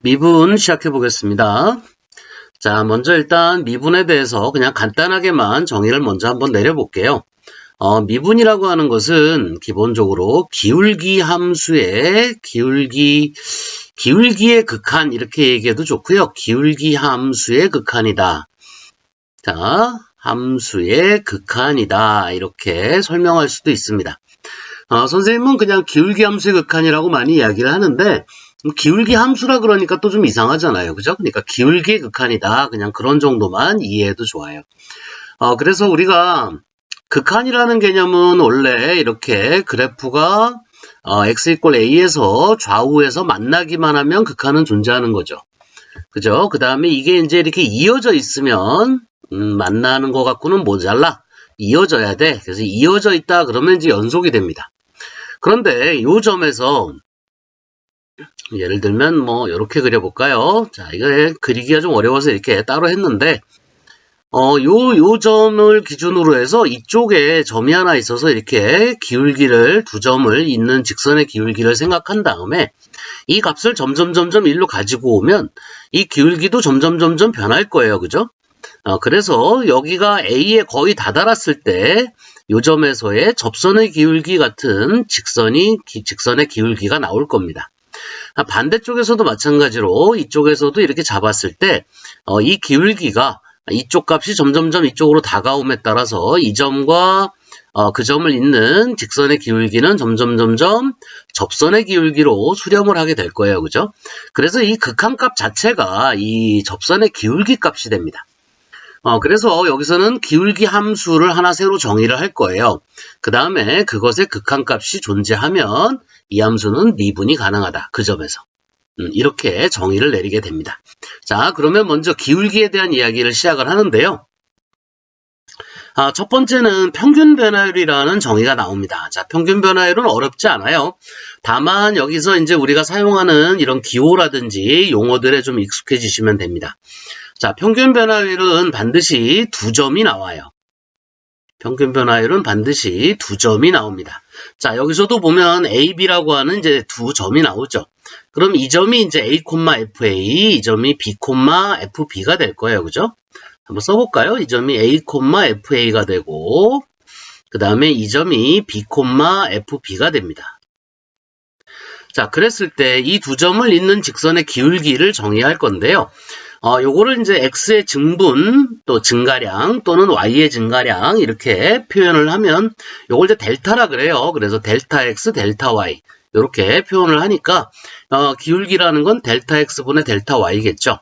미분 시작해 보겠습니다. 자, 먼저 일단 미분에 대해서 그냥 간단하게만 정의를 먼저 한번 내려볼게요. 미분이라고 하는 것은 기본적으로 기울기 함수의 기울기의 극한 이렇게 얘기해도 좋고요. 기울기 함수의 극한이다. 자, 함수의 극한이다. 이렇게 설명할 수도 있습니다. 선생님은 그냥 기울기 함수의 극한이라고 많이 이야기를 하는데 기울기 함수라 그러니까 또 좀 이상하잖아요. 그죠? 그러니까 기울기의 극한이다. 그냥 그런 정도만 이해해도 좋아요. 그래서 우리가 극한이라는 개념은 원래 이렇게 그래프가 x = a에서 좌우에서 만나기만 하면 극한은 존재하는 거죠. 그죠? 그 다음에 이게 이제 이렇게 이어져 있으면 만나는 것 갖고는 모자라. 이어져야 돼. 그래서 이어져 있다 그러면 이제 연속이 됩니다. 그런데 이 점에서 예를 들면 뭐 이렇게 그려볼까요? 자, 이거 그리기가 좀 어려워서 이렇게 따로 했는데 요 점을 기준으로 해서 이쪽에 점이 하나 있어서 이렇게 기울기를 두 점을 잇는 직선의 기울기를 생각한 다음에 이 값을 점점 일로 가지고 오면 이 기울기도 점점 변할 거예요. 그죠? 그래서 여기가 A에 거의 다다랐을 때 요 점에서의 접선의 기울기 같은 직선의 기울기가 나올 겁니다. 반대쪽에서도 마찬가지로 이쪽에서도 이렇게 잡았을 때 이 기울기가 이쪽 값이 점점 이쪽으로 다가옴에 따라서 이 점과 그 점을 잇는 직선의 기울기는 점점 접선의 기울기로 수렴을 하게 될 거예요. 그죠? 그래서 이 극한값 자체가 이 접선의 기울기 값이 됩니다. 그래서 여기서는 기울기 함수를 하나 새로 정의를 할 거예요. 그 다음에 그것의 극한값이 존재하면 이 함수는 미분이 가능하다. 그 점에서. 이렇게 정의를 내리게 됩니다. 자, 그러면 먼저 기울기에 대한 이야기를 시작을 하는데요. 첫 번째는 평균 변화율이라는 정의가 나옵니다. 자, 평균 변화율은 어렵지 않아요. 다만 여기서 이제 우리가 사용하는 이런 기호라든지 용어들에 좀 익숙해지시면 됩니다. 자, 평균 변화율은 반드시 두 점이 나와요. 평균 변화율은 반드시 두 점이 나옵니다. 자, 여기서도 보면 A, B라고 하는 이제 두 점이 나오죠. 그럼 이 점이 이제 A, FA, 이 점이 B, FB가 될 거예요. 그죠? 한번 써볼까요? 이 점이 A, FA가 되고, 그 다음에 이 점이 B, FB가 됩니다. 자, 그랬을 때 이 두 점을 잇는 직선의 기울기를 정의할 건데요. 요거를 이제 x의 증분, 또 증가량, 또는 y의 증가량, 이렇게 표현을 하면, 요걸 이제 델타라 그래요. 그래서 델타 x, 델타 y. 이렇게 표현을 하니까, 기울기라는 건 델타 x분의 델타 y겠죠.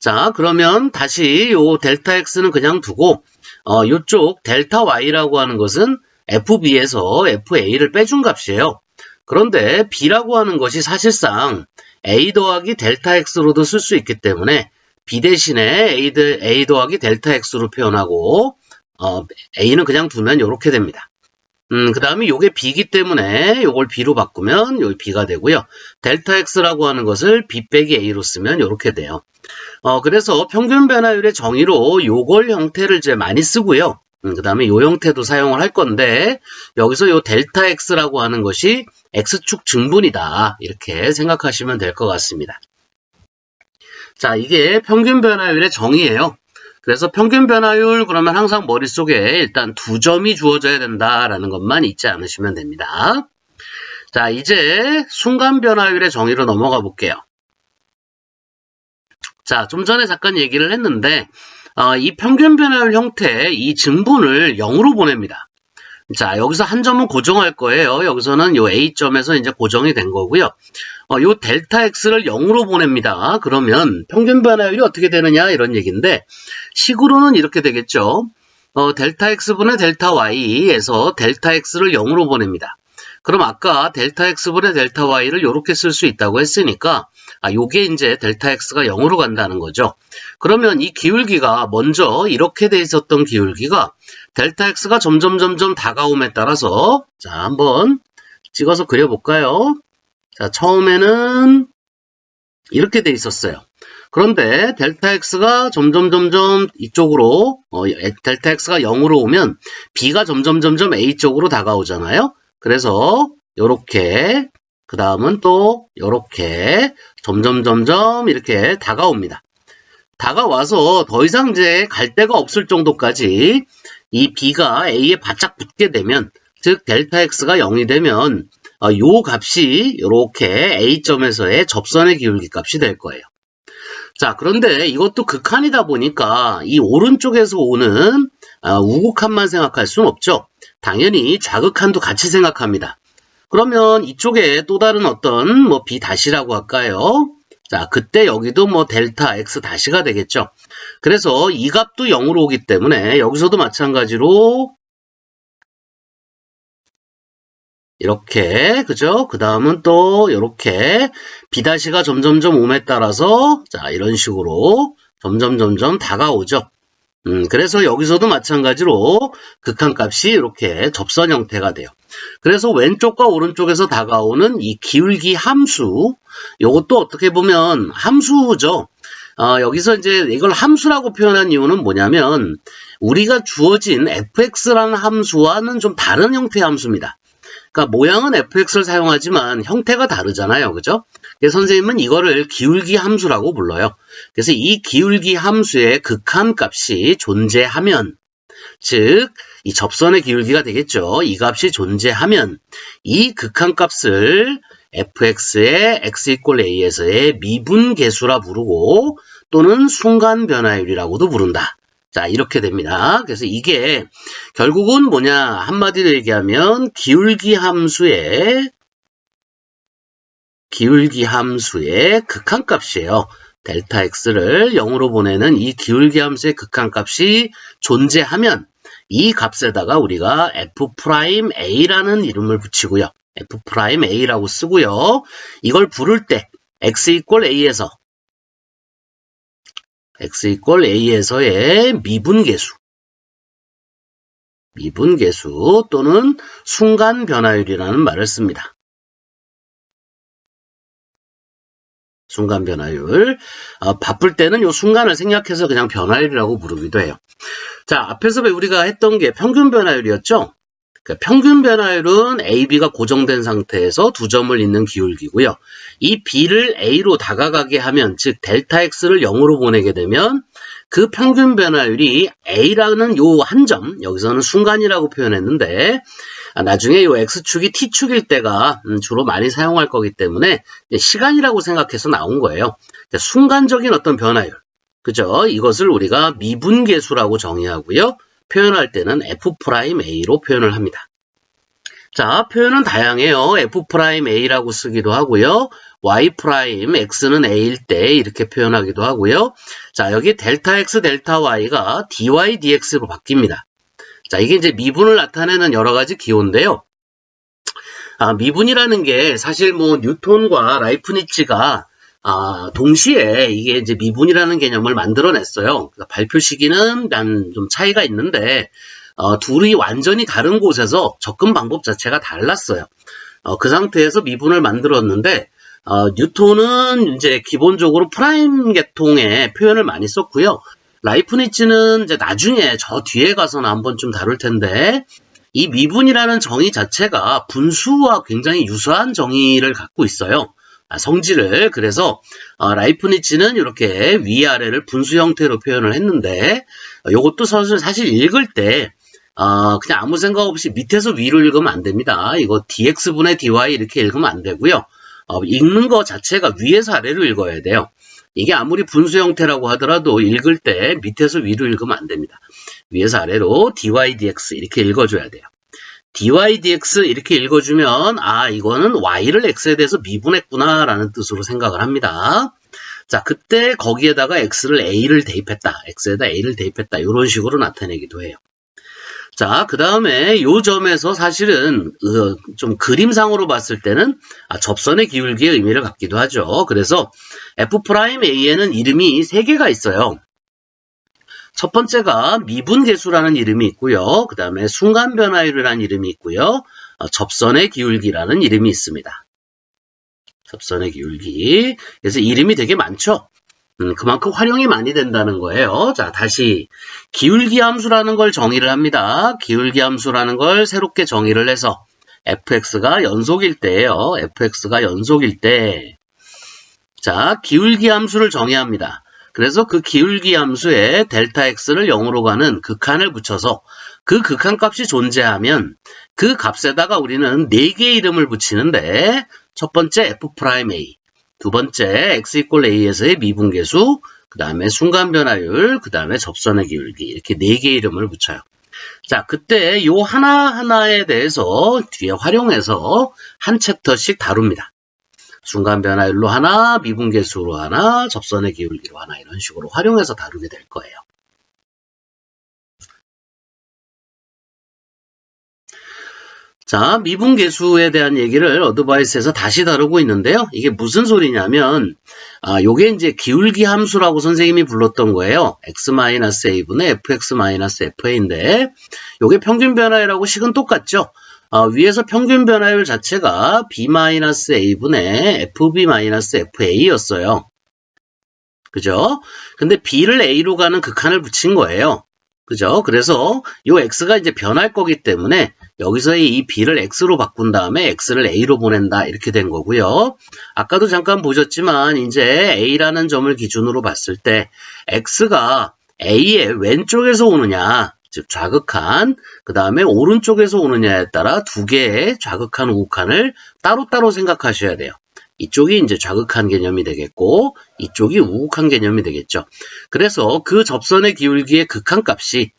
자, 그러면 다시 요 델타 x는 그냥 두고, 요쪽 델타 y라고 하는 것은 fb에서 fa를 빼준 값이에요. 그런데 b라고 하는 것이 사실상 a 더하기 델타 x로도 쓸 수 있기 때문에 b 대신에 a 더하기 델타 x로 표현하고 a는 그냥 두면 이렇게 됩니다. 그 다음에 요게 b이기 때문에 요걸 b로 바꾸면 여기 b가 되고요. 델타 x라고 하는 것을 b 빼기 a로 쓰면 이렇게 돼요. 그래서 평균 변화율의 정의로 요걸 형태를 이제 많이 쓰고요. 그 다음에 요 형태도 사용을 할 건데 여기서 요 델타 x라고 하는 것이 x축 증분이다. 이렇게 생각하시면 될 것 같습니다. 자, 이게 평균 변화율의 정의예요. 그래서 평균 변화율 그러면 항상 머릿속에 일단 두 점이 주어져야 된다라는 것만 잊지 않으시면 됩니다. 자, 이제 순간 변화율의 정의로 넘어가 볼게요. 자, 좀 전에 잠깐 얘기를 했는데 이 평균 변화율 형태, 이 증분을 0으로 보냅니다. 자, 여기서 한 점은 고정할 거예요. 여기서는 요 A점에서 이제 고정이 된 거고요. 요 델타 X를 0으로 보냅니다. 그러면 평균 변화율이 어떻게 되느냐 이런 얘기인데 식으로는 이렇게 되겠죠. 델타 X분의 델타 Y에서 델타 X를 0으로 보냅니다. 그럼 아까 델타 X분의 델타 Y를 이렇게 쓸 수 있다고 했으니까 요게 이제 델타 X가 0으로 간다는 거죠. 그러면 이 기울기가 먼저 이렇게 돼 있었던 기울기가 델타 X가 점점 다가옴에 따라서 자, 한번 찍어서 그려볼까요? 자, 처음에는 이렇게 돼 있었어요. 그런데 델타 X가 점점 이쪽으로 델타 X가 0으로 오면 B가 점점 A 쪽으로 다가오잖아요. 그래서 요렇게 그 다음은 또 이렇게 점점 이렇게 다가옵니다. 다가와서 더 이상 이제 갈 데가 없을 정도까지 이 B가 A에 바짝 붙게 되면, 즉 델타 X가 0이 되면 요 값이 이렇게 A점에서의 접선의 기울기 값이 될 거예요. 자, 그런데 이것도 극한이다 보니까 이 오른쪽에서 오는 우극한만 생각할 수는 없죠. 당연히 좌극한도 같이 생각합니다. 그러면 이쪽에 또 다른 어떤 뭐 B 다시라고 할까요? 자, 그때 여기도 뭐 델타 X 다시가 되겠죠. 그래서 이 값도 0으로 오기 때문에 여기서도 마찬가지로 이렇게, 그죠? 그 다음은 또 이렇게 B'가 점점점 옴에 따라서 자, 이런 식으로 점점 다가오죠. 그래서 여기서도 마찬가지로 극한값이 이렇게 접선 형태가 돼요. 그래서 왼쪽과 오른쪽에서 다가오는 이 기울기 함수, 요것도 어떻게 보면 함수죠. 여기서 이제 이걸 함수라고 표현한 이유는 뭐냐면 우리가 주어진 fx라는 함수와는 좀 다른 형태의 함수입니다. 그러니까 모양은 fx를 사용하지만 형태가 다르잖아요. 그죠? 그래서 선생님은 이거를 기울기 함수라고 불러요. 그래서 이 기울기 함수의 극한값이 존재하면, 즉 이 접선의 기울기가 되겠죠. 이 값이 존재하면 이 극한값을 fx의 x = a에서의 미분계수라 부르고 또는 순간변화율이라고도 부른다. 자, 이렇게 됩니다. 그래서 이게 결국은 뭐냐, 한마디로 얘기하면 기울기 함수의 극한값이에요. 델타 x를 0으로 보내는 이 기울기 함수의 극한값이 존재하면 이 값에다가 우리가 f'a라는 이름을 붙이고요. f'a라고 쓰고요. 이걸 부를 때 x = a에서의 미분계수 또는 순간 변화율이라는 말을 씁니다. 순간 변화율. 바쁠 때는 이 순간을 생략해서 그냥 변화율이라고 부르기도 해요. 자, 앞에서 우리가 했던 게 평균 변화율이었죠? 그러니까 평균 변화율은 A, B가 고정된 상태에서 두 점을 잇는 기울기고요. 이 B를 A로 다가가게 하면, 즉 델타 X를 0으로 보내게 되면 그 평균 변화율이 A라는 요 한 점, 여기서는 순간이라고 표현했는데 나중에 요 X축이 T축일 때가 주로 많이 사용할 거기 때문에 시간이라고 생각해서 나온 거예요. 순간적인 어떤 변화율, 그죠? 이것을 우리가 미분계수라고 정의하고요. 표현할 때는 f'a로 표현을 합니다. 자, 표현은 다양해요. f'a라고 쓰기도 하고요. y', x는 a일 때 이렇게 표현하기도 하고요. 자, 여기 델타 x, 델타 y가 dy, dx로 바뀝니다. 자, 이게 이제 미분을 나타내는 여러 가지 기호인데요. 미분이라는 게 사실 뭐 뉴턴과 라이프니츠가 동시에 이게 이제 미분이라는 개념을 만들어냈어요. 발표 시기는 난 좀 차이가 있는데 둘이 완전히 다른 곳에서 접근 방법 자체가 달랐어요. 그 상태에서 미분을 만들었는데 뉴턴은 이제 기본적으로 프라임 계통의 표현을 많이 썼고요. 라이프니츠는 이제 나중에 저 뒤에 가서는 한번 좀 다룰 텐데 이 미분이라는 정의 자체가 분수와 굉장히 유사한 정의를 갖고 있어요. 성질을. 그래서 라이프니츠는 이렇게 위아래를 분수 형태로 표현을 했는데 이것도 사실 읽을 때 그냥 아무 생각 없이 밑에서 위로 읽으면 안 됩니다. 이거 dx분의 dy 이렇게 읽으면 안 되고요. 읽는 거 자체가 위에서 아래로 읽어야 돼요. 이게 아무리 분수 형태라고 하더라도 읽을 때 밑에서 위로 읽으면 안 됩니다. 위에서 아래로 dy dx 이렇게 읽어줘야 돼요. dy dx 이렇게 읽어주면 이거는 y를 x에 대해서 미분했구나 라는 뜻으로 생각을 합니다. 자, 그때 거기에다가 x를 a를 대입했다. x에다 a를 대입했다. 이런 식으로 나타내기도 해요. 자, 그 다음에 요 점에서 사실은 좀 그림상으로 봤을 때는 접선의 기울기의 의미를 갖기도 하죠. 그래서 f'a에는 이름이 3개가 있어요. 첫 번째가 미분계수라는 이름이 있고요. 그 다음에 순간변화율이라는 이름이 있고요. 접선의 기울기라는 이름이 있습니다. 접선의 기울기. 그래서 이름이 되게 많죠. 그만큼 활용이 많이 된다는 거예요. 자, 다시 기울기 함수라는 걸 정의를 합니다. 기울기 함수라는 걸 새롭게 정의를 해서 fx가 연속일 때예요. fx가 연속일 때. 자, 기울기 함수를 정의합니다. 그래서 그 기울기 함수에 델타 x를 0으로 가는 극한을 붙여서 그 극한 값이 존재하면 그 값에다가 우리는 4개의 이름을 붙이는데 첫 번째 f'A, 두 번째 x = a에서의 미분계수, 그 다음에 순간변화율, 그 다음에 접선의 기울기 이렇게 4개의 이름을 붙여요. 자, 그때 요 하나하나에 대해서 뒤에 활용해서 한 챕터씩 다룹니다. 순간변화율로 하나, 미분계수로 하나, 접선의 기울기로 하나 이런 식으로 활용해서 다루게 될 거예요. 자, 미분계수에 대한 얘기를 어드바이스에서 다시 다루고 있는데요. 이게 무슨 소리냐면 요게 이제 기울기 함수라고 선생님이 불렀던 거예요. x-a분의 fx-fa인데 요게 평균 변화율하고 식은 똑같죠. 위에서 평균 변화율 자체가 b-a분의 fb-fa였어요. 그죠? 근데 b를 a로 가는 극한을 붙인 거예요. 그죠? 그래서 요 x가 이제 변할 거기 때문에 여기서의 이 b를 x로 바꾼 다음에 x를 a로 보낸다 이렇게 된 거고요. 아까도 잠깐 보셨지만 이제 a라는 점을 기준으로 봤을 때 x가 a의 왼쪽에서 오느냐, 즉 좌극한, 그 다음에 오른쪽에서 오느냐에 따라 두 개의 좌극한, 우극한을 따로따로 생각하셔야 돼요. 이쪽이 이제 좌극한 개념이 되겠고 이쪽이 우극한 개념이 되겠죠. 그래서 그 접선의 기울기의 극한값이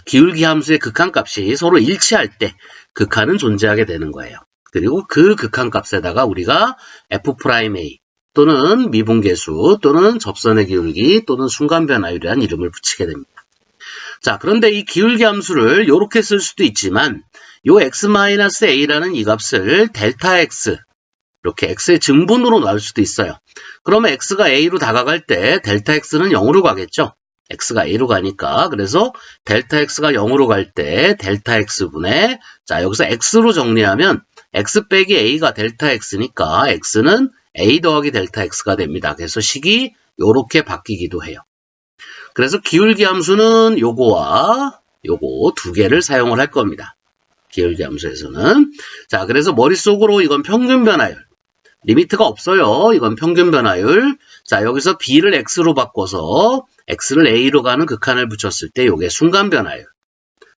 기울기 함수의 극한값이 서로 일치할 때 극한은 존재하게 되는 거예요. 그리고 그 극한값에다가 우리가 f'A 또는 미분계수 또는 접선의 기울기 또는 순간변화율이라는 이름을 붙이게 됩니다. 자, 그런데 이 기울기 함수를 이렇게 쓸 수도 있지만 요 x-a라는 이 값을 델타 x 이렇게 x의 증분으로 나올 수도 있어요. 그러면 x가 a로 다가갈 때 델타 x는 0으로 가겠죠. x가 a로 가니까. 그래서 델타 x가 0으로 갈 때 델타 x분의, 자, 여기서 x로 정리하면 x 빼기 a가 델타 x니까 x는 a 더하기 델타 x가 됩니다. 그래서 식이 요렇게 바뀌기도 해요. 그래서 기울기 함수는 요거와 요거 두 개를 사용을 할 겁니다. 기울기 함수에서는. 자, 그래서 머릿속으로 이건 평균 변화율. 리미트가 없어요. 이건 평균 변화율. 자, 여기서 b를 x로 바꿔서 x를 a로 가는 극한을 붙였을 때 이게 순간 변화율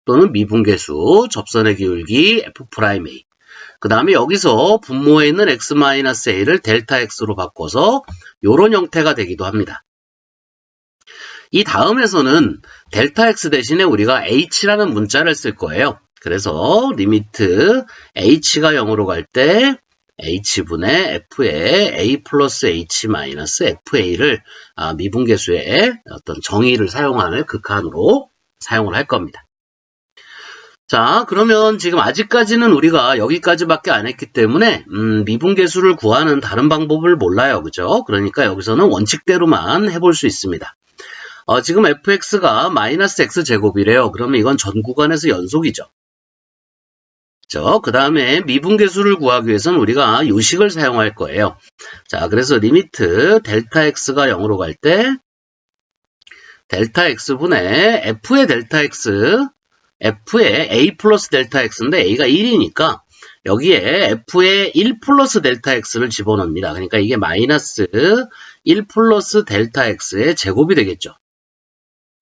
또는 미분계수, 접선의 기울기, f'A. 그 다음에 여기서 분모에 있는 x-a를 델타 x로 바꿔서 이런 형태가 되기도 합니다. 이 다음에서는 델타 x 대신에 우리가 h라는 문자를 쓸 거예요. 그래서 리미트 h가 0으로 갈 때 h분의 f의 a 플러스 h 마이너스 fa를 미분계수의 어떤 정의를 사용하는 극한으로 사용을 할 겁니다. 자, 그러면 지금 아직까지는 우리가 여기까지밖에 안 했기 때문에 미분계수를 구하는 다른 방법을 몰라요. 그죠? 그러니까 여기서는 원칙대로만 해볼 수 있습니다. 지금 fx가 마이너스 x제곱이래요. 그러면 이건 전 구간에서 연속이죠. 그 다음에 미분계수를 구하기 위해서는 우리가 요식을 사용할 거예요. 자, 그래서 리미트 델타 x가 0으로 갈 때 델타 x분의 f의 델타 x, f의 a 플러스 델타 x인데 a가 1이니까 여기에 f의 1 플러스 델타 x를 집어넣습니다. 그러니까 이게 마이너스 1 플러스 델타 x의 제곱이 되겠죠.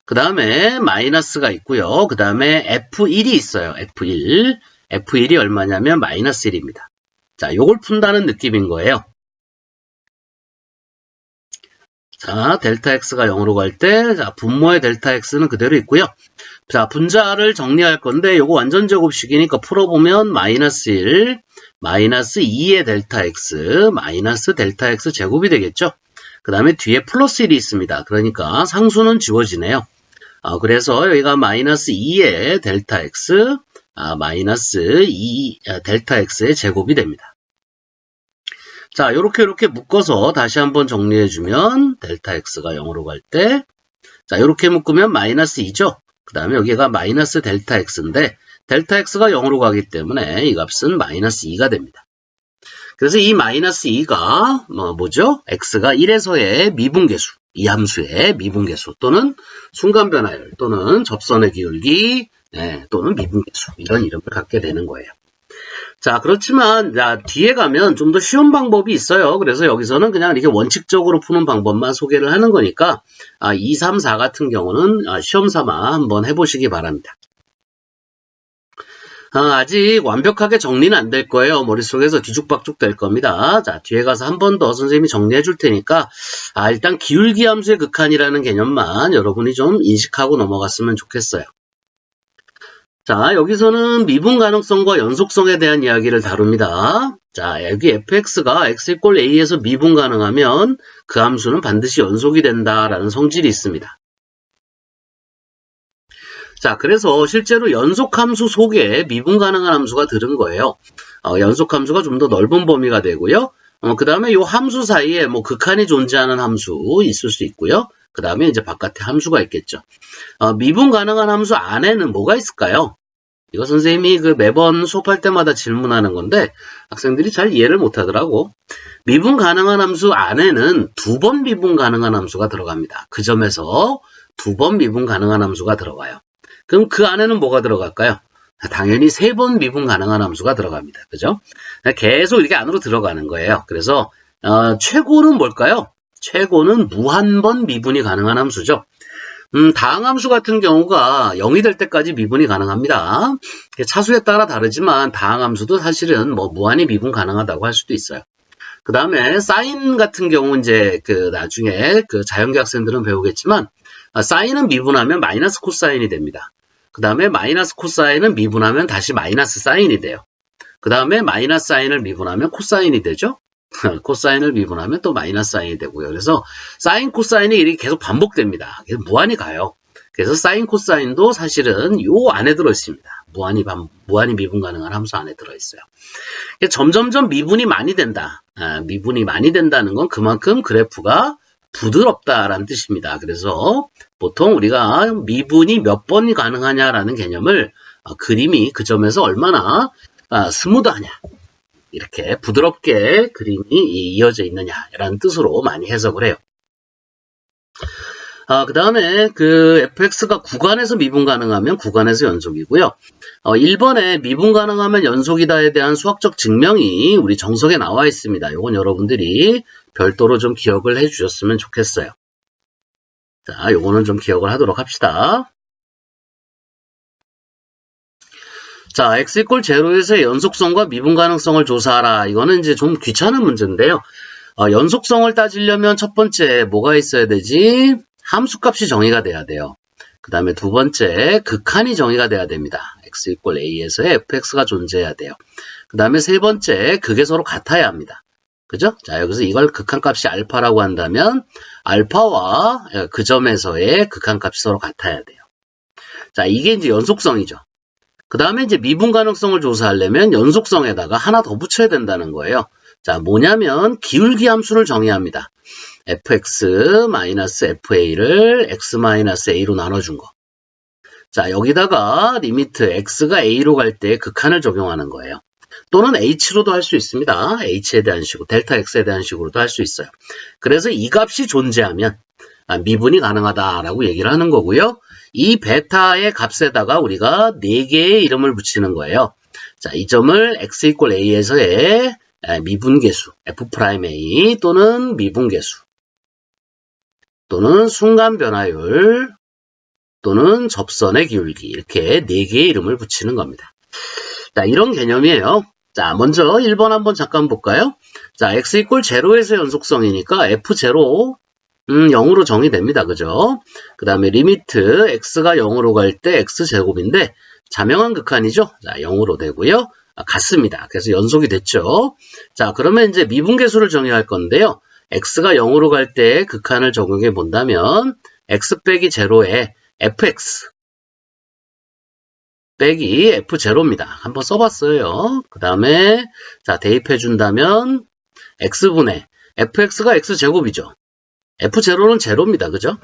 그 다음에 마이너스가 있고요. 그 다음에 f1이 있어요. f1. f1이 얼마냐면 마이너스 1입니다. 자, 요걸 푼다는 느낌인 거예요. 자, 델타 x가 0으로 갈 때, 자, 분모의 델타 x는 그대로 있고요. 자, 분자를 정리할 건데, 요거 완전 제곱식이니까 풀어보면 마이너스 1, 마이너스 2의 델타 x, 마이너스 델타 x 제곱이 되겠죠? 그 다음에 뒤에 플러스 1이 있습니다. 그러니까 상수는 지워지네요. 그래서 여기가 마이너스 2의 델타 x, 마이너스 2 델타 x의 제곱이 됩니다. 자, 이렇게 묶어서 다시 한번 정리해주면 델타 x가 0으로 갈 때, 자, 이렇게 묶으면 마이너스 2죠. 그 다음에 여기가 마이너스 델타 x인데 델타 x가 0으로 가기 때문에 이 값은 마이너스 2가 됩니다. 그래서 이 마이너스 2가 뭐죠? x가 1에서의 미분계수, 이 함수의 미분계수 또는 순간변화율 또는 접선의 기울기 또는 미분계수 이런 이름을 갖게 되는 거예요. 자, 그렇지만, 자, 뒤에 가면 좀 더 쉬운 방법이 있어요. 그래서 여기서는 그냥 이렇게 원칙적으로 푸는 방법만 소개를 하는 거니까, 2, 3, 4 같은 경우는 시험 삼아 한번 해보시기 바랍니다. 아직 완벽하게 정리는 안 될 거예요. 머릿속에서 뒤죽박죽 될 겁니다. 자, 뒤에 가서 한 번 더 선생님이 정리해 줄 테니까, 일단 기울기 함수의 극한이라는 개념만 여러분이 좀 인식하고 넘어갔으면 좋겠어요. 자, 여기서는 미분 가능성과 연속성에 대한 이야기를 다룹니다. 자, 여기 fx가 x = a에서 미분 가능하면 그 함수는 반드시 연속이 된다라는 성질이 있습니다. 자, 그래서 실제로 연속함수 속에 미분 가능한 함수가 들은 거예요. 연속함수가 좀 더 넓은 범위가 되고요. 그 다음에 이 함수 사이에 뭐 극한이 존재하는 함수 있을 수 있고요. 그 다음에 이제 바깥에 함수가 있겠죠. 미분 가능한 함수 안에는 뭐가 있을까요? 이거 선생님이 매번 수업할 때마다 질문하는 건데 학생들이 잘 이해를 못하더라고. 미분 가능한 함수 안에는 2번 미분 가능한 함수가 들어갑니다. 그 점에서 2번 미분 가능한 함수가 들어가요. 그럼 그 안에는 뭐가 들어갈까요? 당연히 3번 미분 가능한 함수가 들어갑니다. 그죠? 계속 이렇게 안으로 들어가는 거예요. 그래서 최고는 뭘까요? 최고는 무한번 미분이 가능한 함수죠. 다항함수 같은 경우가 0이 될 때까지 미분이 가능합니다. 차수에 따라 다르지만 다항함수도 사실은 뭐 무한히 미분 가능하다고 할 수도 있어요. 그 다음에 사인 같은 경우 이제 나중에 자연계 학생들은 배우겠지만 사인은 미분하면 마이너스 코사인이 됩니다. 그 다음에 마이너스 코사인은 미분하면 다시 마이너스 사인이 돼요. 그 다음에 마이너스 사인을 미분하면 코사인이 되죠. 코사인을 미분하면 또 마이너스 사인이 되고요. 그래서 사인 코사인이 이렇게 계속 반복됩니다. 그래서 무한히 가요. 그래서 사인 코사인도 사실은 요 안에 들어있습니다. 무한히 미분 가능한 함수 안에 들어있어요. 점점점 미분이 많이 된다. 미분이 많이 된다는 건 그만큼 그래프가 부드럽다라는 뜻입니다. 그래서 보통 우리가 미분이 몇 번이 가능하냐라는 개념을 그림이 그 점에서 얼마나 스무드하냐, 이렇게 부드럽게 그림이 이어져 있느냐라는 뜻으로 많이 해석을 해요. 그 다음에 fx가 구간에서 미분 가능하면 구간에서 연속이고요. 1번에 미분 가능하면 연속이다에 대한 수학적 증명이 우리 정석에 나와 있습니다. 이건 여러분들이 별도로 좀 기억을 해 주셨으면 좋겠어요. 자, 요거는 좀 기억을 하도록 합시다. 자, x = 0에서의 연속성과 미분 가능성을 조사하라. 이거는 이제 좀 귀찮은 문제인데요. 연속성을 따지려면 첫 번째 뭐가 있어야 되지? 함수값이 정의가 돼야 돼요. 그 다음에 두 번째 극한이 정의가 돼야 됩니다. x = a에서의 fx가 존재해야 돼요. 그 다음에 세 번째 그게 서로 같아야 합니다. 그죠? 자, 여기서 이걸 극한값이 알파라고 한다면 알파와 그 점에서의 극한값이 서로 같아야 돼요. 자, 이게 이제 연속성이죠. 그 다음에 이제 미분 가능성을 조사하려면 연속성에다가 하나 더 붙여야 된다는 거예요. 자, 뭐냐면 기울기 함수를 정의합니다. fx-fa를 x-a로 나눠준 거. 자, 여기다가 리미트 x가 a로 갈 때 극한을 적용하는 거예요. 또는 h로도 할 수 있습니다. h에 대한 식으로, 델타 x에 대한 식으로도 할 수 있어요. 그래서 이 값이 존재하면 미분이 가능하다라고 얘기를 하는 거고요. 이 베타의 값에다가 우리가 4개의 이름을 붙이는 거예요. 자, 이 점을 x = a에서의 미분계수, f'A 또는 미분계수, 또는 순간 변화율, 또는 접선의 기울기, 이렇게 4개의 이름을 붙이는 겁니다. 자, 이런 개념이에요. 자, 먼저 1번 한번 잠깐 볼까요? 자, x = 0에서 연속성이니까 f0, 0으로 정의됩니다. 그죠? 그 다음에 리미트 x가 0으로 갈 때 x제곱인데 자명한 극한이죠? 자, 0으로 되고요. 같습니다. 그래서 연속이 됐죠. 자, 그러면 이제 미분계수를 정의할 건데요. x가 0으로 갈 때 극한을 적용해 본다면 x 빼기 0에 fx 빼기 f0입니다. 한번 써봤어요. 그 다음에 자, 대입해 준다면 x분의 fx가 x제곱이죠. f0는 제로입니다. 그죠?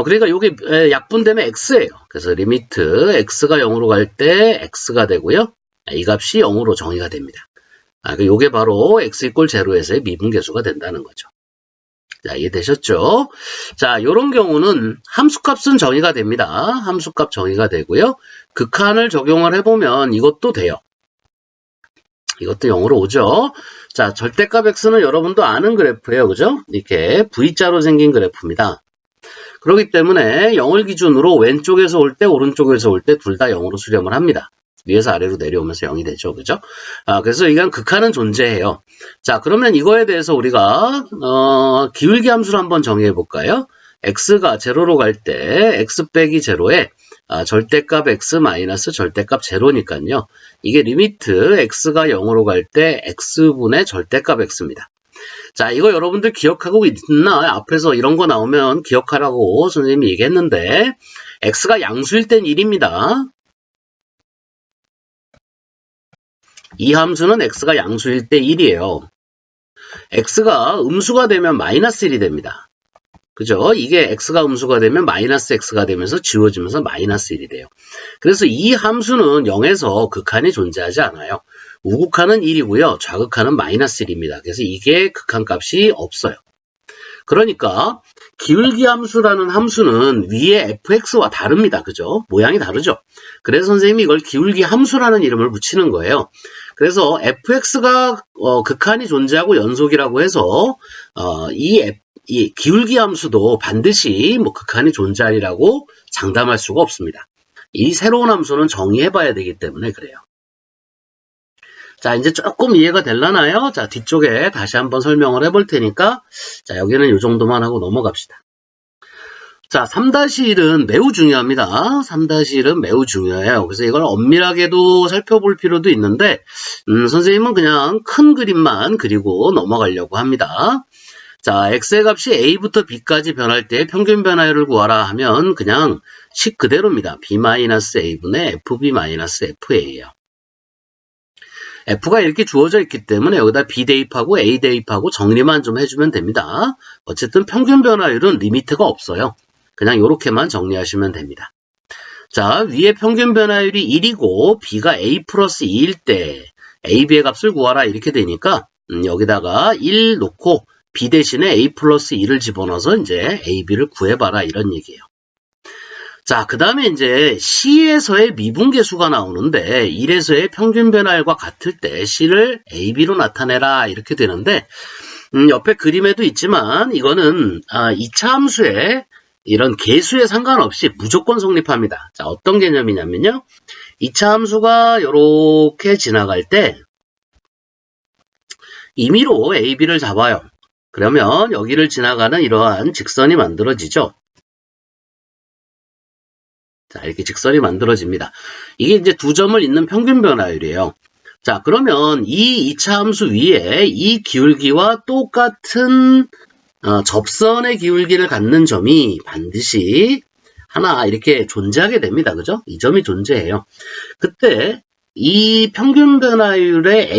그러니까 이게 약분되면 x예요. 그래서 리미트 x가 0으로 갈 때 x가 되고요. 이 값이 0으로 정의가 됩니다. 이게 바로 x = 0에서의 미분계수가 된다는 거죠. 자, 이해되셨죠? 자, 이런 경우는 함수값은 정의가 됩니다. 함수값 정의가 되고요. 극한을 적용을 해보면 이것도 돼요. 이것도 0으로 오죠. 자, 절대값 x는 여러분도 아는 그래프예요. 그죠? 이렇게 V자로 생긴 그래프입니다. 그렇기 때문에 0을 기준으로 왼쪽에서 올 때, 오른쪽에서 올 때 둘 다 0으로 수렴을 합니다. 위에서 아래로 내려오면서 0이 되죠. 그죠? 그래서 이건 극한은 존재해요. 자, 그러면 이거에 대해서 우리가, 기울기 함수를 한번 정의해 볼까요? x가 제로로 갈 때, x 빼기 제로에 절대값 x 마이너스 절대값 제로니까요. 이게 리미트 x가 0으로 갈 때 x분의 절대값 x입니다. 자, 이거 여러분들 기억하고 있나? 앞에서 이런 거 나오면 기억하라고 선생님이 얘기했는데 x가 양수일 땐 1입니다. 이 함수는 x가 양수일 때 1이에요. x가 음수가 되면 마이너스 1이 됩니다. 그죠? 이게 x가 음수가 되면 마이너스 x가 되면서 지워지면서 마이너스 1이 돼요. 그래서 이 함수는 0에서 극한이 존재하지 않아요. 우극한은 1이고요. 좌극한은 마이너스 1입니다. 그래서 이게 극한값이 없어요. 그러니까 기울기 함수라는 함수는 위에 fx와 다릅니다. 그죠? 모양이 다르죠? 그래서 선생님이 이걸 기울기 함수라는 이름을 붙이는 거예요. 그래서 fx가 극한이 존재하고 연속이라고 해서 이 기울기 함수도 반드시 극한이 존재하리라고 장담할 수가 없습니다. 이 새로운 함수는 정의해봐야 되기 때문에 그래요. 자, 이제 조금 이해가 되려나요? 자, 뒤쪽에 다시 한번 설명을 해볼 테니까, 자, 여기는 이 정도만 하고 넘어갑시다. 자, 3-1은 매우 중요합니다. 3-1은 매우 중요해요. 그래서 이걸 엄밀하게도 살펴볼 필요도 있는데, 선생님은 그냥 큰 그림만 그리고 넘어가려고 합니다. 자, x의 값이 a부터 b까지 변할 때 평균 변화율을 구하라 하면 그냥 식 그대로입니다. b-a분의 fb-fa예요. f가 이렇게 주어져 있기 때문에 여기다 b 대입하고 a 대입하고 정리만 좀 해주면 됩니다. 어쨌든 평균 변화율은 리미트가 없어요. 그냥 이렇게만 정리하시면 됩니다. 자, 위에 평균 변화율이 1이고 b가 a 플러스 2일 때 ab의 값을 구하라 이렇게 되니까 여기다가 1 놓고 b 대신에 a 플러스 2를 집어넣어서 이제 ab를 구해봐라 이런 얘기예요. 자, 그 다음에 이제 C에서의 미분계수가 나오는데 1에서의 평균 변화율과 같을 때 C를 AB로 나타내라 이렇게 되는데 옆에 그림에도 있지만 이거는 2차 함수에 이런 계수에 상관없이 무조건 성립합니다. 자, 어떤 개념이냐면요. 2차 함수가 이렇게 지나갈 때 임의로 AB를 잡아요. 그러면 여기를 지나가는 이러한 직선이 만들어지죠. 자, 이렇게 직선이 만들어집니다. 이게 이제 두 점을 잇는 평균 변화율이에요. 자, 그러면 이 2차 함수 위에 이 기울기와 똑같은 접선의 기울기를 갖는 점이 반드시 하나 이렇게 존재하게 됩니다. 그죠? 이 점이 존재해요. 그때 이 평균 변화율의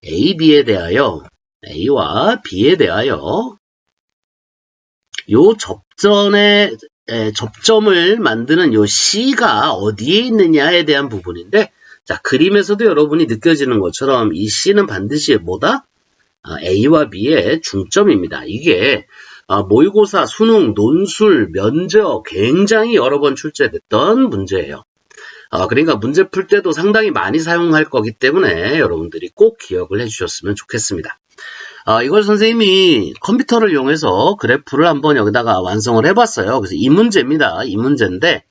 AB에 대하여 A와 B에 대하여 요 접점을 만드는 요 C가 어디에 있느냐에 대한 부분인데, 자, 그림에서도 여러분이 느껴지는 것처럼 이 C는 반드시 뭐다? A와 B의 중점입니다. 이게 모의고사, 수능, 논술, 면접 굉장히 여러 번 출제됐던 문제예요. 그러니까 문제 풀 때도 상당히 많이 사용할 거기 때문에 여러분들이 꼭 기억을 해주셨으면 좋겠습니다. 이걸 선생님이 컴퓨터를 이용해서 그래프를 한번 여기다가 완성을 해봤어요. 그래서 이 문제입니다. 이 문제인데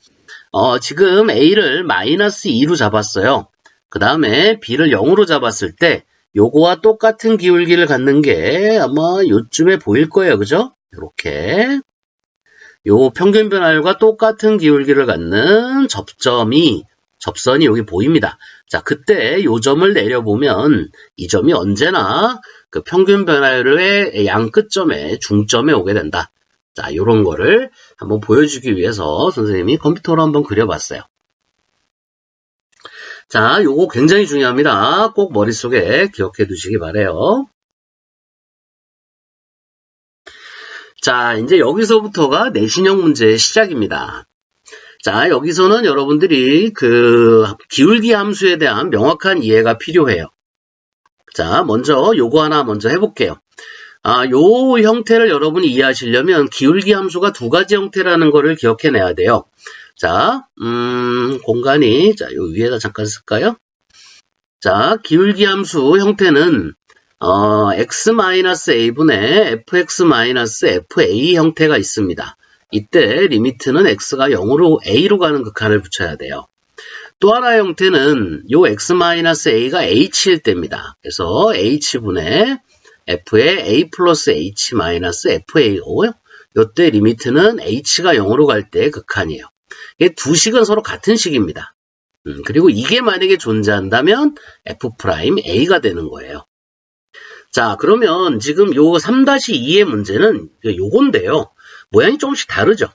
지금 A를 마이너스 2로 잡았어요. 그 다음에 B를 0으로 잡았을 때 요거와 똑같은 기울기를 갖는 게 아마 요쯤에 보일 거예요. 그죠? 이렇게 요 평균 변화율과 똑같은 기울기를 갖는 접선이 여기 보입니다. 자, 그때 요 점을 내려보면 이 점이 언제나 그 평균 변화율의 양 끝점에 중점에 오게 된다. 자, 요런 거를 한번 보여주기 위해서 선생님이 컴퓨터로 한번 그려봤어요. 자, 요거 굉장히 중요합니다. 꼭 머릿속에 기억해 두시기 바래요. 자, 이제 여기서부터가 내신형 문제의 시작입니다. 자, 여기서는 여러분들이 그 기울기 함수에 대한 명확한 이해가 필요해요. 자, 먼저 요거 하나 먼저 해볼게요. 요 형태를 여러분이 이해하시려면 기울기 함수가 두 가지 형태라는 거를 기억해내야 돼요. 자, 공간이, 자, 요 위에다 잠깐 쓸까요? 자, 기울기 함수 형태는 x-a분의 fx-fa 형태가 있습니다. 이때 리미트는 x가 0으로 a로 가는 극한을 붙여야 돼요. 또 하나의 형태는 요 x-a가 h일 때입니다. 그래서 h분의 f의 a 플러스 h 마이너스 fao. 요때 리미트는 h가 0으로 갈 때 극한이에요. 이게 두 식은 서로 같은 식입니다. 그리고 이게 만약에 존재한다면 f'a가 되는 거예요. 자, 그러면 지금 요 3-2의 문제는 요건데요. 모양이 조금씩 다르죠.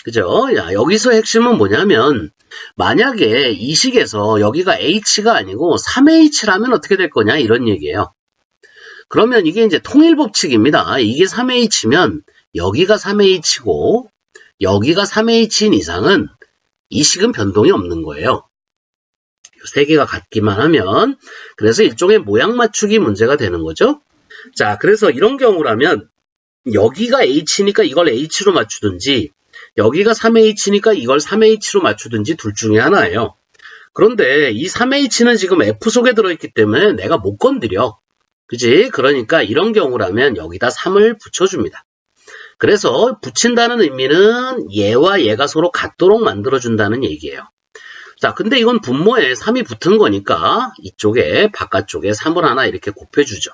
그죠? 야, 여기서 핵심은 뭐냐면 만약에 이 식에서 여기가 h가 아니고 3h라면 어떻게 될 거냐 이런 얘기예요. 그러면 이게 이제 통일법칙입니다. 이게 3h면 여기가 3h고 여기가 3h인 이상은 이 식은 변동이 없는 거예요. 세 개가 같기만 하면. 그래서 일종의 모양 맞추기 문제가 되는 거죠. 자, 그래서 이런 경우라면 여기가 h니까 이걸 h로 맞추든지 여기가 3h니까 이걸 3h로 맞추든지 둘 중에 하나예요. 그런데 이 3h는 지금 f 속에 들어있기 때문에 내가 못 건드려. 그지? 그러니까 이런 경우라면 여기다 3을 붙여줍니다. 그래서 붙인다는 의미는 얘와 얘가 서로 같도록 만들어준다는 얘기예요. 자, 근데 이건 분모에 3이 붙은 거니까 이쪽에 바깥쪽에 3을 하나 이렇게 곱해주죠.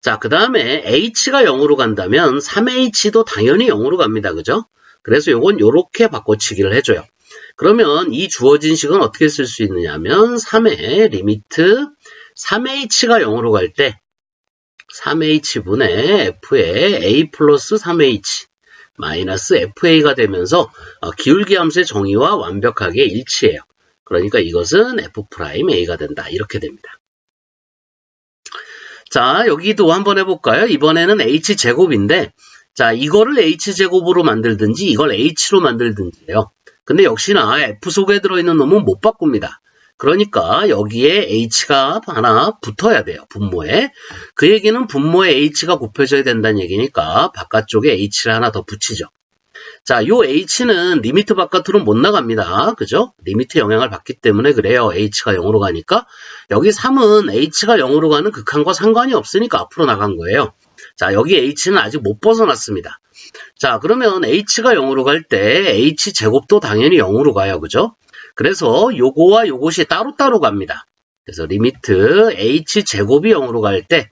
자, 그 다음에 h가 0으로 간다면 3h도 당연히 0으로 갑니다. 그죠? 그래서 요건 요렇게 바꿔치기를 해줘요. 그러면 이 주어진 식은 어떻게 쓸 수 있느냐면 3의 리미트 3h가 0으로 갈 때 3h분의 f의 a 플러스 3h 마이너스 fa가 되면서 기울기 함수의 정의와 완벽하게 일치해요. 그러니까 이것은 f'a가 된다. 이렇게 됩니다. 자, 여기도 한번 해볼까요? 이번에는 h제곱인데 자, 이거를 h제곱으로 만들든지 이걸 h로 만들든지예요. 근데 역시나 f 속에 들어있는 놈은 못 바꿉니다. 그러니까 여기에 h가 하나 붙어야 돼요. 분모에. 그 얘기는 분모에 h가 곱해져야 된다는 얘기니까 바깥쪽에 h를 하나 더 붙이죠. 자, 요 h는 리미트 바깥으로 못 나갑니다. 그죠? 리미트 영향을 받기 때문에 그래요. h가 0으로 가니까. 여기 3은 h가 0으로 가는 극한과 상관이 없으니까 앞으로 나간 거예요. 자, 여기 h는 아직 못 벗어났습니다. 자, 그러면 h가 0으로 갈 때 h제곱도 당연히 0으로 가요. 그죠? 그래서 요거와 요것이 따로따로 갑니다. 그래서 리미트 h제곱이 0으로 갈 때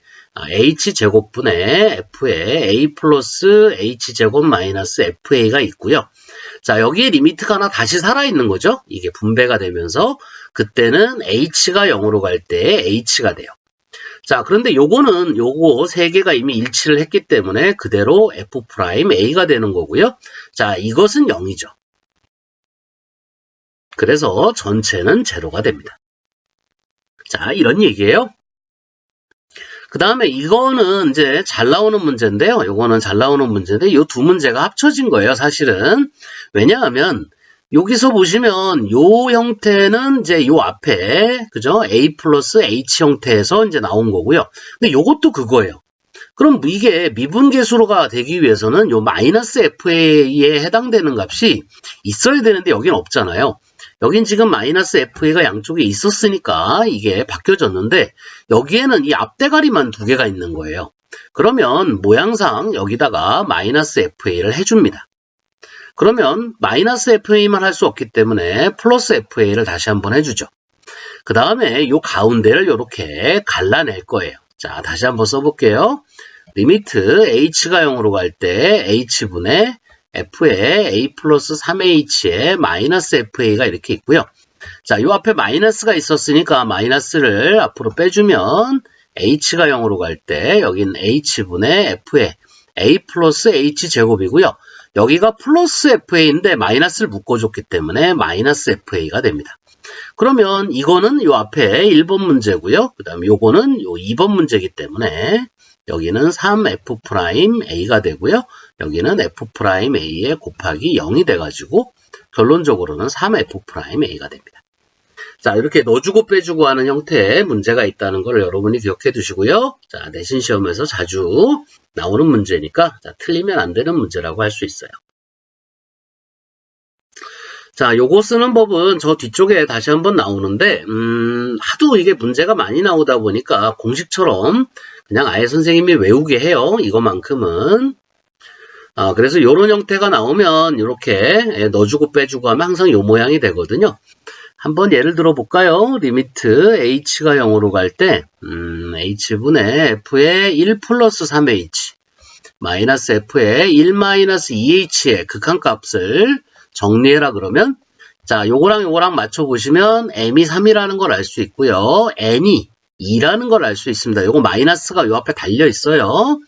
h제곱분의 f의 a 플러스 h제곱 마이너스 fa가 있고요. 자, 여기에 리미트가 하나 다시 살아있는 거죠. 이게 분배가 되면서 그때는 h가 0으로 갈 때 h가 돼요. 자, 그런데 요거는 요거 세 개가 이미 일치를 했기 때문에 그대로 f'a가 되는 거고요. 자, 이것은 0이죠. 그래서 전체는 제로가 됩니다. 자, 이런 얘기예요. 그 다음에 이거는 이제 잘 나오는 문제인데요. 이거는 잘 나오는 문제인데 이 두 문제가 합쳐진 거예요, 사실은. 왜냐하면 여기서 보시면 요 형태는 이제 요 앞에 그죠? A 플러스 H 형태에서 이제 나온 거고요. 근데 요것도 그거예요. 그럼 이게 미분계수로가 되기 위해서는 요 마이너스 FA에 해당되는 값이 있어야 되는데 여긴 없잖아요. 여긴 지금 마이너스 FA가 양쪽에 있었으니까 이게 바뀌어졌는데 여기에는 이 앞대가리만 두 개가 있는 거예요. 그러면 모양상 여기다가 마이너스 FA를 해줍니다. 그러면 마이너스 FA만 할 수 없기 때문에 플러스 FA를 다시 한번 해주죠. 그 다음에 이 가운데를 이렇게 갈라낼 거예요. 자, 다시 한번 써볼게요. 리미트 h가 0으로 갈 때 h분의 f의 a 플러스 3h의 마이너스 fa가 이렇게 있고요. 자, 이 앞에 마이너스가 있었으니까 마이너스를 앞으로 빼주면 h가 0으로 갈 때 여긴 h분의 f의 a 플러스 h 제곱이고요. 여기가 플러스 fa인데 마이너스를 묶어줬기 때문에 마이너스 fa가 됩니다. 그러면 이거는 요 앞에 1번 문제고요. 그 다음에 요거는 요 2번 문제이기 때문에 여기는 3f'a가 되고요. 여기는 f'a에 곱하기 0이 돼가지고 결론적으로는 3f'a가 됩니다. 자, 이렇게 넣어주고 빼주고 하는 형태의 문제가 있다는 걸 여러분이 기억해 두시고요. 자, 내신 시험에서 자주 나오는 문제니까 자, 틀리면 안 되는 문제라고 할 수 있어요. 자, 요거 쓰는 법은 저 뒤쪽에 다시 한번 나오는데, 하도 이게 문제가 많이 나오다 보니까 공식처럼 그냥 아예 선생님이 외우게 해요. 이거만큼은. 그래서 요런 형태가 나오면 이렇게 넣어주고 빼주고 하면 항상 요 모양이 되거든요. 한번 예를 들어 볼까요? 리미트 h가 0으로 갈 때, h분의 f의 1 플러스 3h, 마이너스 f의 1 마이너스 2h의 극한값을 정리해라 그러면, 자, 요거랑 맞춰보시면 m이 3이라는 걸 알 수 있고요. n이 2라는 걸 알 수 있습니다. 요거 마이너스가 요 앞에 달려 있어요.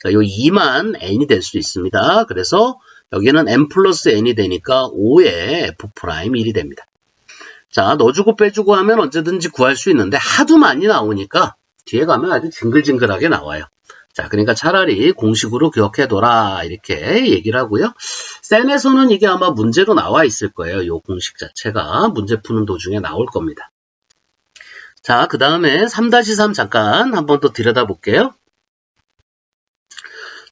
요 2만 n이 될 수 있습니다. 그래서 여기는 n 플러스 n이 되니까 5의 f'1이 됩니다. 자, 넣어주고 빼주고 하면 언제든지 구할 수 있는데 하도 많이 나오니까 뒤에 가면 아주 징글징글하게 나와요. 자, 그러니까 차라리 공식으로 기억해둬라 이렇게 얘기를 하고요. 센에서는 이게 아마 문제로 나와 있을 거예요. 이 공식 자체가 문제 푸는 도중에 나올 겁니다. 자, 그 다음에 3-3 잠깐 한번 또 들여다볼게요.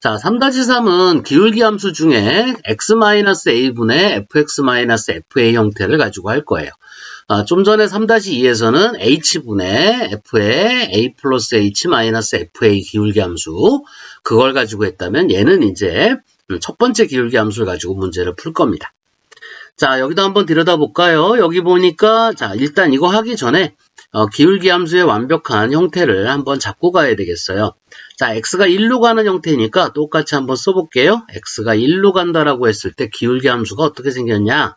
자, 3-3은 기울기 함수 중에 x-a분의 fx-fa 형태를 가지고 할 거예요. 좀 전에 3-2에서는 h분의 f의 a 플러스 h 마이너스 fa 기울기 함수 그걸 가지고 했다면 얘는 이제 첫 번째 기울기 함수를 가지고 문제를 풀 겁니다. 자, 여기도 한번 들여다볼까요? 여기 보니까 자, 일단 이거 하기 전에 기울기 함수의 완벽한 형태를 한번 잡고 가야 되겠어요. 자, x가 1로 가는 형태니까 똑같이 한번 써볼게요. x가 1로 간다라고 했을 때 기울기 함수가 어떻게 생겼냐?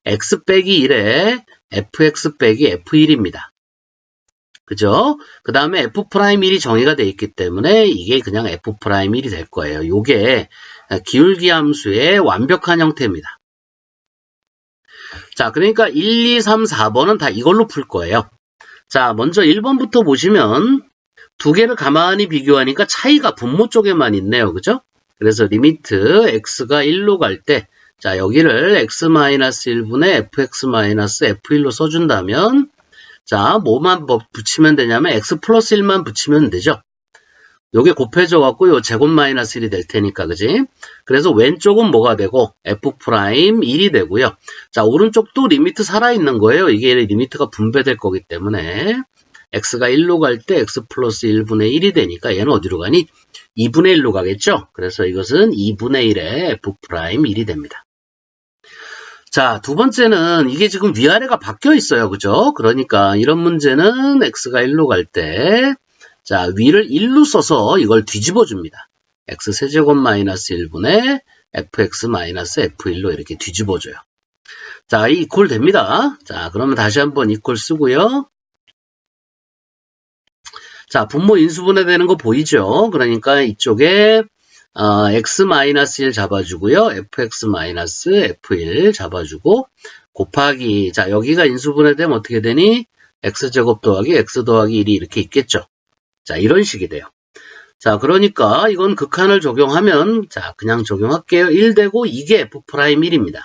x 빼기 1에 fx 빼기 f1입니다. 그죠? 그 다음에 f'1이 정의가 되어 있기 때문에 이게 그냥 f'1이 될 거예요. 요게 기울기 함수의 완벽한 형태입니다. 자, 그러니까 1, 2, 3, 4번은 다 이걸로 풀 거예요. 자, 먼저 1번부터 보시면 두 개를 가만히 비교하니까 차이가 분모 쪽에만 있네요. 그죠? 그래서 리미트 x가 1로 갈 때, 자, 여기를 x-1분의 fx-f1로 써준다면, 자, 뭐만 붙이면 되냐면 x 플러스 1만 붙이면 되죠. 요게 곱해져 갖고 요 제곱 마이너스 1이 될 테니까, 그지? 그래서 왼쪽은 뭐가 되고, f'1이 되고요. 자, 오른쪽도 리미트 살아있는 거예요. 이게 리미트가 분배될 거기 때문에. x가 1로 갈 때 x 플러스 1분의 1이 되니까 얘는 어디로 가니? 2분의 1로 가겠죠? 그래서 이것은 2분의 1의 f'1이 됩니다. 자, 두 번째는 이게 지금 위아래가 바뀌어 있어요. 그죠? 그러니까 이런 문제는 x가 1로 갈 때, 자, 위를 1로 써서 이걸 뒤집어 줍니다. x 세제곱 마이너스 1분의 fx 마이너스 f1로 이렇게 뒤집어 줘요. 자, 이 이퀄 됩니다. 자, 그러면 다시 한번 이퀄 쓰고요. 자, 분모 인수분해 되는 거 보이죠? 그러니까 이쪽에 x-1 잡아주고요. fx-f1 잡아주고 곱하기, 자, 여기가 인수분해되면 어떻게 되니? x제곱 더하기 x 더하기 1이 이렇게 있겠죠? 자, 이런 식이 돼요. 자, 그러니까 이건 극한을 적용하면, 자, 그냥 적용할게요. 1 되고 이게 f'1입니다.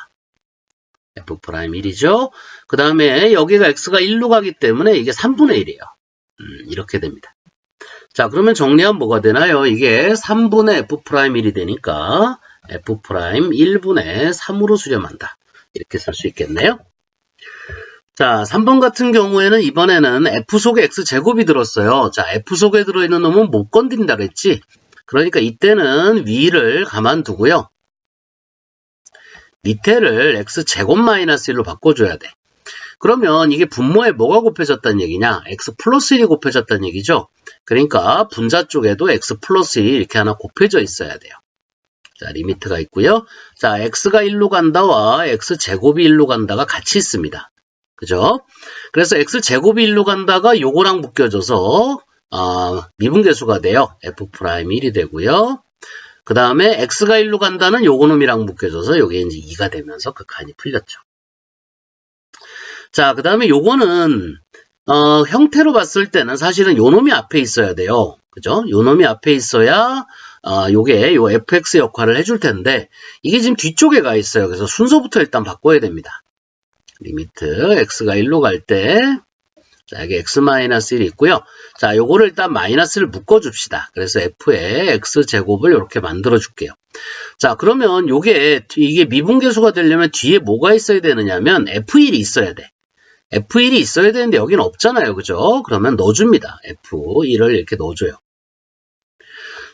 f'1이죠? 그 다음에 여기가 x가 1로 가기 때문에 이게 3분의 1이에요. 이렇게 됩니다. 자, 그러면 정리하면 뭐가 되나요? 이게 3분의 f'1이 되니까 f'1분의 3으로 수렴한다. 이렇게 쓸 수 있겠네요. 자, 3번 같은 경우에는 이번에는 f 속에 x제곱이 들었어요. 자, f 속에 들어있는 놈은 못 건드린다 그랬지? 그러니까 이때는 위를 가만두고요. 밑에를 x제곱 마이너스 1로 바꿔줘야 돼. 그러면 이게 분모에 뭐가 곱해졌다는 얘기냐? x 플러스 1이 곱해졌다는 얘기죠? 그러니까 분자 쪽에도 x 플러스 1이 이렇게 하나 곱해져 있어야 돼요. 자, 리미트가 있고요. 자, x가 1로 간다와 x제곱이 1로 간다가 같이 있습니다. 그죠? 그래서 x제곱이 1로 간다가 요거랑 묶여져서 미분계수가 돼요. f'1이 되고요. 그 다음에 x가 1로 간다는 요거놈이랑 묶여져서 요게 이제 2가 되면서 극한이 풀렸죠. 자, 그 다음에 요거는 형태로 봤을 때는 사실은 요놈이 앞에 있어야 돼요. 그죠? 요놈이 앞에 있어야 요게 요 fx 역할을 해줄 텐데 이게 지금 뒤쪽에 가 있어요. 그래서 순서부터 일단 바꿔야 됩니다. 리미트 x가 1로 갈 때 자, 여기 x-1이 있고요. 자, 요거를 일단 마이너스를 묶어줍시다. 그래서 f의 x제곱을 이렇게 만들어줄게요. 자, 그러면 이게 미분계수가 되려면 뒤에 뭐가 있어야 되느냐면 f1이 있어야 돼. f1이 있어야 되는데 여기는 없잖아요. 그죠? 그러면 넣어줍니다. f1을 이렇게 넣어줘요.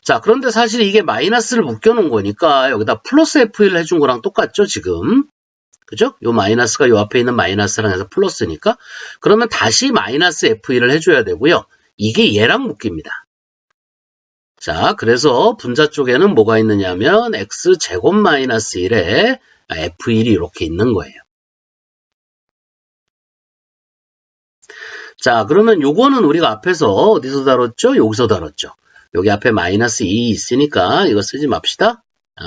자, 그런데 사실 이게 마이너스를 묶여놓은 거니까 여기다 플러스 f1을 해준 거랑 똑같죠, 지금? 그죠? 요 마이너스가 요 앞에 있는 마이너스랑 해서 플러스니까. 그러면 다시 마이너스 f1을 해줘야 되고요. 이게 얘랑 묶입니다. 자, 그래서 분자 쪽에는 뭐가 있느냐면 x제곱 마이너스 1에 f1이 이렇게 있는 거예요. 자, 그러면 요거는 우리가 앞에서 어디서 다뤘죠? 여기서 다뤘죠. 여기 앞에 마이너스 2 있으니까 이거 쓰지 맙시다.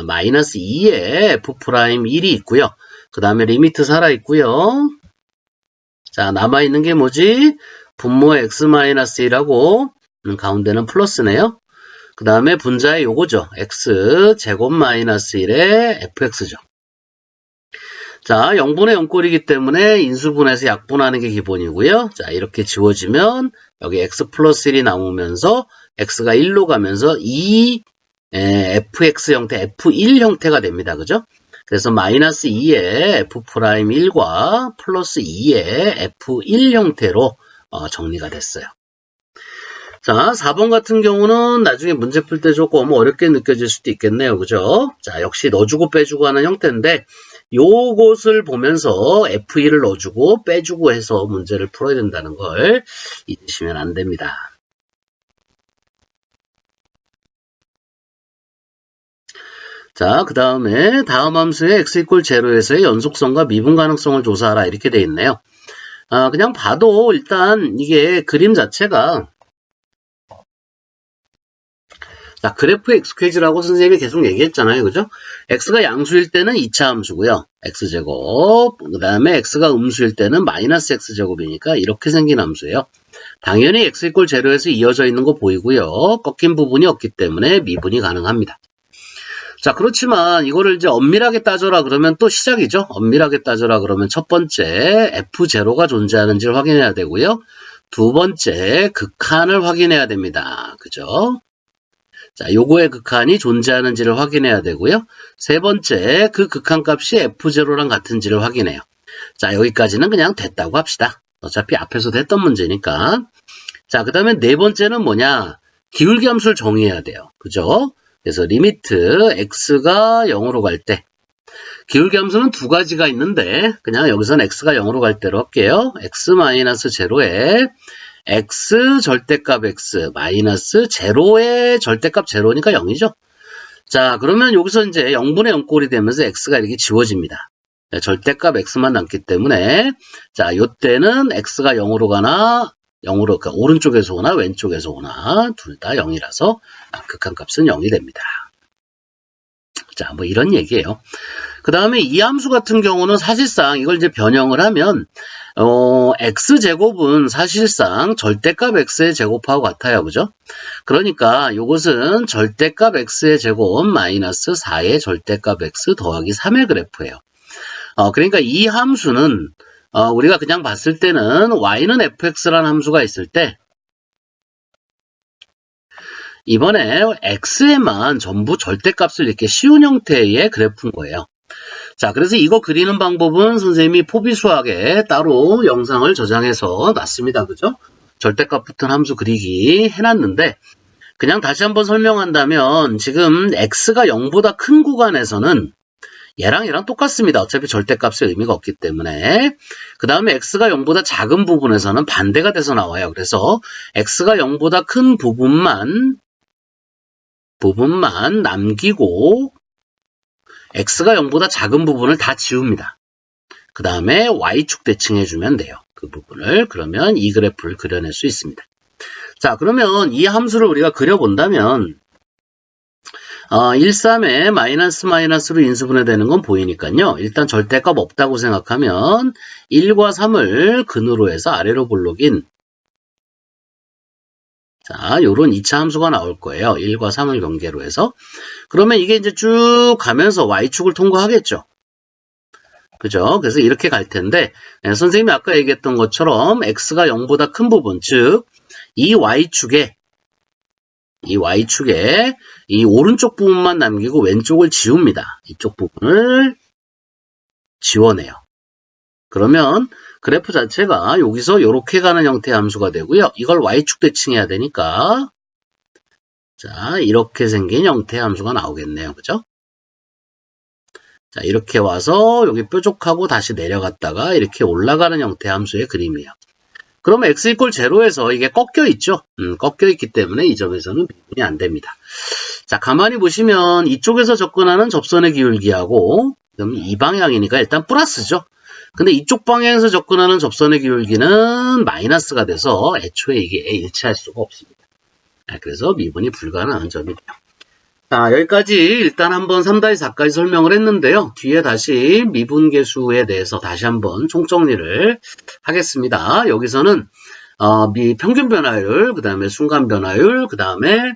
마이너스 2에 f'1이 있고요. 그 다음에 리미트 살아있고요. 자, 남아있는 게 뭐지? 분모 x-1하고 가운데는 플러스네요. 그 다음에 분자에 요거죠. x제곱 마이너스 1에 fx죠. 자, 0분의 0꼴이기 때문에 인수분해서 약분하는 게 기본이고요. 자, 이렇게 지워지면 여기 x 플러스 1이 남으면서 x가 1로 가면서 fx 형태, f1 형태가 됩니다. 그죠? 그래서 마이너스 2의 f'1과 플러스 2의 f1 형태로 정리가 됐어요. 자, 4번 같은 경우는 나중에 문제 풀 때 조금 어렵게 느껴질 수도 있겠네요. 그죠? 자, 역시 넣어주고 빼주고 하는 형태인데 요것을 보면서 f1을 넣어주고 빼주고 해서 문제를 풀어야 된다는 걸 잊으시면 안 됩니다. 자, 그 다음에 다음 함수의 x = 0에서의 연속성과 미분 가능성을 조사하라 이렇게 돼 있네요. 그냥 봐도 일단 이게 그림 자체가 자, 그래프 x퀴즈라고 선생님이 계속 얘기했잖아요. 그죠? x가 양수일 때는 2차 함수고요. x제곱. 그 다음에 x가 음수일 때는 마이너스 x제곱이니까 이렇게 생긴 함수예요. 당연히 x = 0에서 이어져 있는 거 보이고요. 꺾인 부분이 없기 때문에 미분이 가능합니다. 자, 그렇지만 이거를 이제 엄밀하게 따져라 그러면 또 시작이죠. 엄밀하게 따져라 그러면 첫 번째 f0가 존재하는지를 확인해야 되고요. 두 번째 극한을 확인해야 됩니다. 그죠? 자, 요거의 극한이 존재하는지를 확인해야 되고요. 세 번째, 그 극한값이 f0랑 같은지를 확인해요. 자, 여기까지는 그냥 됐다고 합시다. 어차피 앞에서 됐던 문제니까. 자, 그 다음에 네 번째는 뭐냐? 기울기 함수를 정의해야 돼요. 그죠? 그래서 리미트 x가 0으로 갈 때 기울기 함수는 두 가지가 있는데 그냥 여기서는 x가 0으로 갈 때로 할게요. x-0에 x 절대값 x 마이너스 제로의 절대값 제로니까 0이죠. 자, 그러면 여기서 이제 0분의 0꼴이 되면서 x가 이렇게 지워집니다. 절대값 x만 남기 때문에 자, 요때는 x가 0으로 가나 0으로 그러니까 오른쪽에서 오나 왼쪽에서 오나 둘 다 0이라서 극한값은 0이 됩니다. 자, 뭐 이런 얘기예요. 그 다음에 이 함수 같은 경우는 사실상 이걸 이제 변형을 하면 x제곱은 사실상 절대값 x의 제곱하고 같아요. 그죠? 그러니까 이것은 절대값 x의 제곱 마이너스 4의 절대값 x 더하기 3의 그래프예요. 그러니까 이 함수는 우리가 그냥 봤을 때는 y는 fx라는 함수가 있을 때 이번에 x에만 전부 절대값을 이렇게 씌운 형태의 그래프인 거예요. 자, 그래서 이거 그리는 방법은 선생님이 포비수학에 따로 영상을 저장해서 놨습니다. 그죠? 절대값 붙은 함수 그리기 해놨는데 그냥 다시 한번 설명한다면 지금 x가 0보다 큰 구간에서는 얘랑 똑같습니다. 어차피 절대값의 의미가 없기 때문에. 그 다음에 x가 0보다 작은 부분에서는 반대가 돼서 나와요. 그래서 x가 0보다 큰 부분만 남기고 x가 0보다 작은 부분을 다 지웁니다. 그 다음에 y축 대칭해주면 돼요. 그 부분을. 그러면 이 그래프를 그려낼 수 있습니다. 자, 그러면 이 함수를 우리가 그려본다면 1, 3에 마이너스로 인수분해되는 건 보이니까요. 일단 절대값 없다고 생각하면 1과 3을 근으로 해서 아래로 볼록인 자, 요런 2차 함수가 나올 거예요. 1과 3을 경계로 해서. 그러면 이게 이제 쭉 가면서 y축을 통과하겠죠. 그죠? 그래서 이렇게 갈 텐데, 선생님이 아까 얘기했던 것처럼 x가 0보다 큰 부분, 즉, 이 y축에 이 오른쪽 부분만 남기고 왼쪽을 지웁니다. 이쪽 부분을 지워내요. 그러면 그래프 자체가 여기서 이렇게 가는 형태의 함수가 되고요. 이걸 y축 대칭해야 되니까 자, 이렇게 생긴 형태의 함수가 나오겠네요. 그죠? 자, 이렇게 와서 여기 뾰족하고 다시 내려갔다가 이렇게 올라가는 형태의 함수의 그림이에요. 그러면 x = 0에서 이게 꺾여 있죠? 꺾여 있기 때문에 이 점에서는 미분이 안 됩니다. 자, 가만히 보시면 이쪽에서 접근하는 접선의 기울기하고 그럼 이 방향이니까 일단 플러스죠. 근데 이쪽 방향에서 접근하는 접선의 기울기는 마이너스가 돼서 애초에 이게 일치할 수가 없습니다. 그래서 미분이 불가능한 점이 돼요. 자, 여기까지 일단 한번 3-4까지 설명을 했는데요. 뒤에 다시 미분계수에 대해서 다시 한번 총정리를 하겠습니다. 여기서는 평균 변화율, 그 다음에 순간 변화율, 그 다음에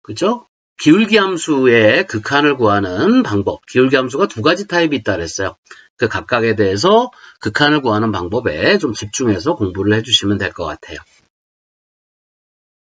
그죠? 기울기 함수의 극한을 구하는 방법. 기울기 함수가 두 가지 타입이 있다 그랬어요. 그 각각에 대해서 극한을 구하는 방법에 좀 집중해서 공부를 해주시면 될 것 같아요.